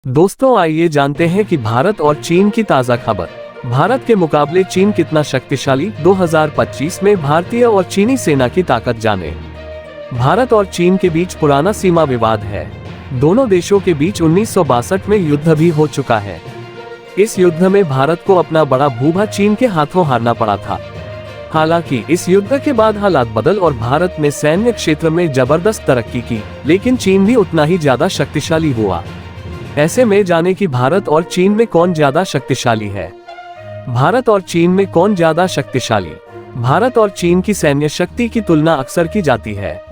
दोस्तों आइए जानते हैं कि भारत और चीन की ताज़ा खबर। भारत के मुकाबले चीन कितना शक्तिशाली, 2025 में भारतीय और चीनी सेना की ताकत जाने। भारत और चीन के बीच पुराना सीमा विवाद है। दोनों देशों के बीच 1962 में युद्ध भी हो चुका है। इस युद्ध में भारत को अपना बड़ा भूभाग चीन के हाथों हारना पड़ा था। हालांकि इस युद्ध के बाद हालात बदल और भारत ने सैन्य क्षेत्र में जबरदस्त तरक्की की, लेकिन चीन भी उतना ही ज्यादा शक्तिशाली हुआ। ऐसे में जाने कि भारत और चीन में कौन ज्यादा शक्तिशाली है। भारत और चीन में कौन ज्यादा शक्तिशाली। भारत और चीन की सैन्य शक्ति की तुलना अक्सर की जाती है।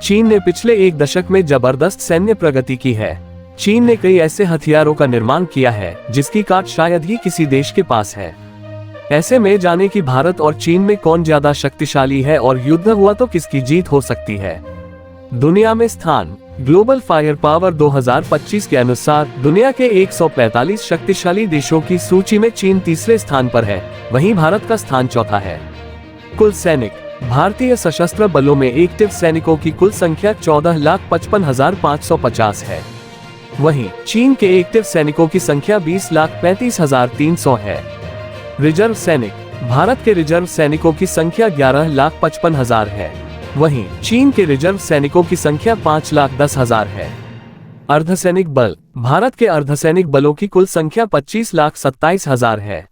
चीन ने पिछले एक दशक में जबरदस्त सैन्य प्रगति की है। चीन ने कई ऐसे हथियारों का निर्माण किया है जिसकी काट शायद ही किसी देश के पास है। ऐसे में जाने कि भारत और चीन में कौन ज्यादा शक्तिशाली है और युद्ध हुआ तो किसकी जीत हो सकती है। दुनिया में स्थान। ग्लोबल फायर पावर 2025 के अनुसार दुनिया के 145 शक्तिशाली देशों की सूची में चीन तीसरे स्थान पर है, वहीं भारत का स्थान चौथा है। कुल सैनिक। भारतीय सशस्त्र बलों में एक्टिव सैनिकों की कुल संख्या 14,55,550 है। वहीं चीन के एक्टिव सैनिकों की संख्या 20,35,300 है। रिजर्व सैनिक। भारत के रिजर्व सैनिकों की संख्या 11,55,000 है, वहीं चीन के रिजर्व सैनिकों की संख्या 5,10,000 है। अर्धसैनिक बल। भारत के अर्धसैनिक बलों की कुल संख्या 25,27,000 है,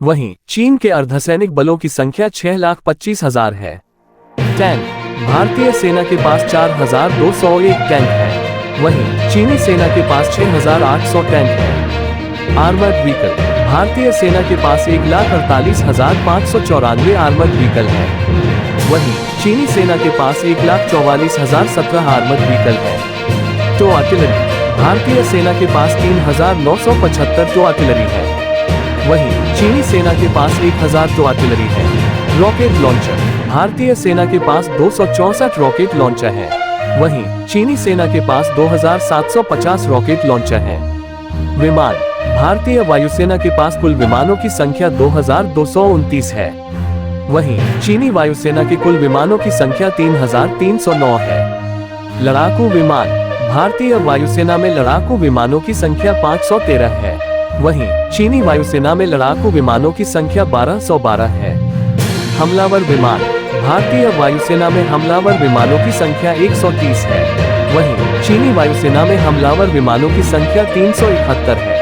वहीं चीन के अर्धसैनिक बलों की संख्या 6,25,000 है। टैंक। भारतीय सेना के पास 4,201 टैंक है, वहीं चीनी सेना के पास 6,800 टैंक है। Armoured vehicle. भारतीय सेना के पास 1,48,594 आर्मर्ड व्हीकल है, वहीं चीनी सेना के पास 1,44,017 आर्मर्ड व्हीकल है। Tow artillery. भारतीय सेना के पास 3,975 टो आर्टिलरी है, वहीं चीनी सेना के पास 1,000 टो आर्टिलरी है। Rocket launcher. भारतीय सेना के पास 264 रॉकेट लॉन्चर है, वहीं चीनी सेना के पास 2,750 रॉकेट लॉन्चर है। विमान। भारतीय वायुसेना के पास कुल विमानों की संख्या 2,229 है, वहीं चीनी वायुसेना के कुल विमानों की संख्या 3,309 है। लड़ाकू विमान। भारतीय वायुसेना में लड़ाकू विमानों की संख्या 513 है, वहीं चीनी वायुसेना में लड़ाकू विमानों की संख्या 1,212 है। हमलावर विमान। भारतीय वायुसेना में हमलावर विमानों की संख्या 130 है, वहीं चीनी वायुसेना में हमलावर विमानों की संख्या 371 है।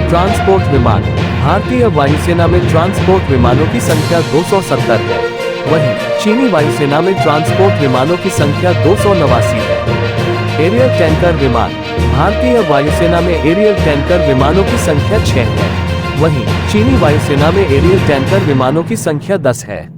ट्रांसपोर्ट विमान। भारतीय वायुसेना में ट्रांसपोर्ट विमानों की संख्या 270 है, वहीं चीनी वायुसेना में ट्रांसपोर्ट विमानों की संख्या 289 है। एरियल टैंकर विमान। भारतीय वायुसेना में एरियल टैंकर विमानों की संख्या 6 है, वहीं चीनी वायुसेना में एरियल टैंकर विमानों की संख्या 10 है।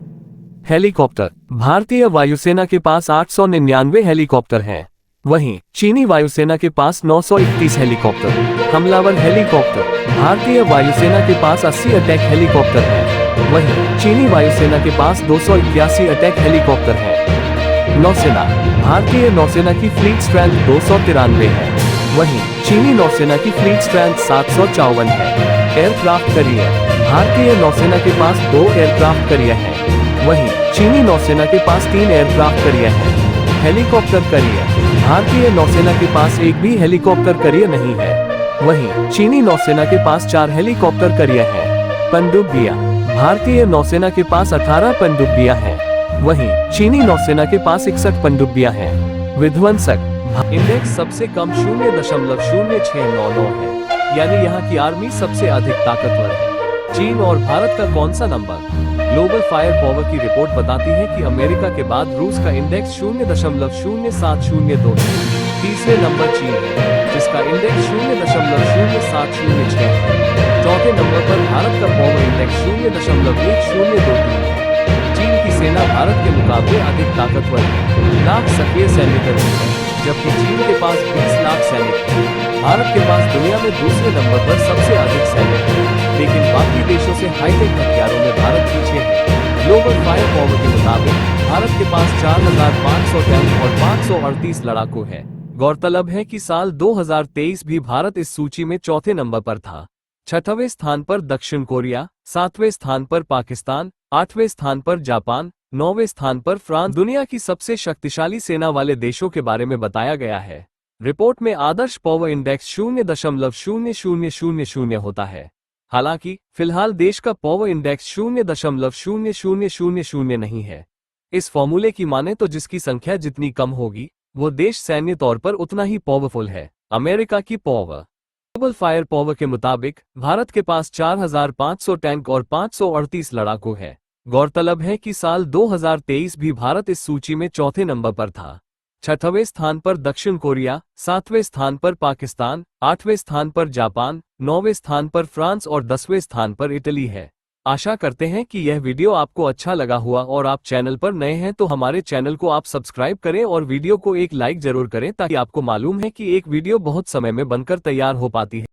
हेलीकॉप्टर। भारतीय वायुसेना के पास 899 हेलीकॉप्टर हैं, वहीं चीनी वायुसेना के पास 931 हेलीकॉप्टर। हमलावर हेलीकॉप्टर। भारतीय वायुसेना के पास 80 अटैक हेलीकॉप्टर है, वहीं चीनी वायुसेना के पास 281 अटैक हेलीकॉप्टर है। नौसेना। भारतीय नौसेना की फ्लीट स्ट्रेंथ 293 है, वहीं चीनी नौसेना की फ्लीट स्ट्रेंथ 754 है। Aircraft carrier. भारतीय नौसेना के पास 2 एयरक्राफ्ट कैरियर हैं, वहीं चीनी नौसेना के पास 3 एयरक्राफ्ट कैरियर हैं। Helicopter career. भारतीय नौसेना के पास एक भी हेलीकॉप्टर कैरियर नहीं है, वहीं चीनी नौसेना के पास 4 हेलीकॉप्टर कैरियर हैं। पनडुब्बियां। भारतीय नौसेना के पास 18 पनडुब्बियां हैं, वहीं चीनी नौसेना के पास 61 पनडुब्बियां हैं। विध्वंसक। इंडेक्स सबसे कम 0.0699 है, यानी यहाँ की आर्मी सबसे अधिक ताकतवर है। चीन और भारत का कौन सा नंबर। ग्लोबल फायर पावर की रिपोर्ट बताती है कि अमेरिका के बाद रूस का इंडेक्स 0.0702 है। तीसरे नंबर चीन है, जिसका इंडेक्स 0.0706 है। चौथे नंबर पर भारत का पावर इंडेक्स 0.1022 है। चीन की सेना भारत के मुकाबले अधिक ताकतवर है, लाख सक्रिय सैन्यकर्मी है, जबकि चीन के पास 20 लाख सैनिक है। भारत के पास दुनिया में दूसरे नंबर पर सबसे अधिक सैनिक है, लेकिन बाकी देशों से हाईटेक हथियारों में भारत पीछे है। ग्लोबल फायर पावर के मुताबिक भारत के पास 4,500 टैंक और 538 लड़ाकू है। गौरतलब है कि साल 2023 भी भारत इस सूची में चौथे नंबर पर था। 6वें स्थान पर दक्षिण कोरिया, 7वें स्थान पर पाकिस्तान, 8वें स्थान पर जापान, 9वें स्थान पर फ्रांस दुनिया की सबसे शक्तिशाली सेना वाले देशों के बारे में बताया गया है। रिपोर्ट में आदर्श पावर इंडेक्स 0.0000 होता है। हालांकि फिलहाल देश का पावर इंडेक्स 0.0000 नहीं है। इस फॉर्मूले की माने तो जिसकी संख्या जितनी कम होगी वो देश सैन्य तौर पर उतना ही पावरफुल है। अमेरिका की पावर ग्लोबल फायर पावर के मुताबिक भारत के पास 4,500 टैंक और 538 लड़ाकू है। गौरतलब है कि साल 2023 भी भारत इस सूची में चौथे नंबर पर था। 6वें स्थान पर दक्षिण कोरिया, 7वें स्थान पर पाकिस्तान, 8वें स्थान पर जापान, 9वें स्थान पर फ्रांस और 10वें स्थान पर इटली है। आशा करते हैं कि यह वीडियो आपको अच्छा लगा हुआ और आप चैनल पर नए हैं तो हमारे चैनल को आप सब्सक्राइब करें और वीडियो को एक लाइक जरूर करें ताकि आपको मालूम है कि एक वीडियो बहुत समय में बनकर तैयार हो पाती है।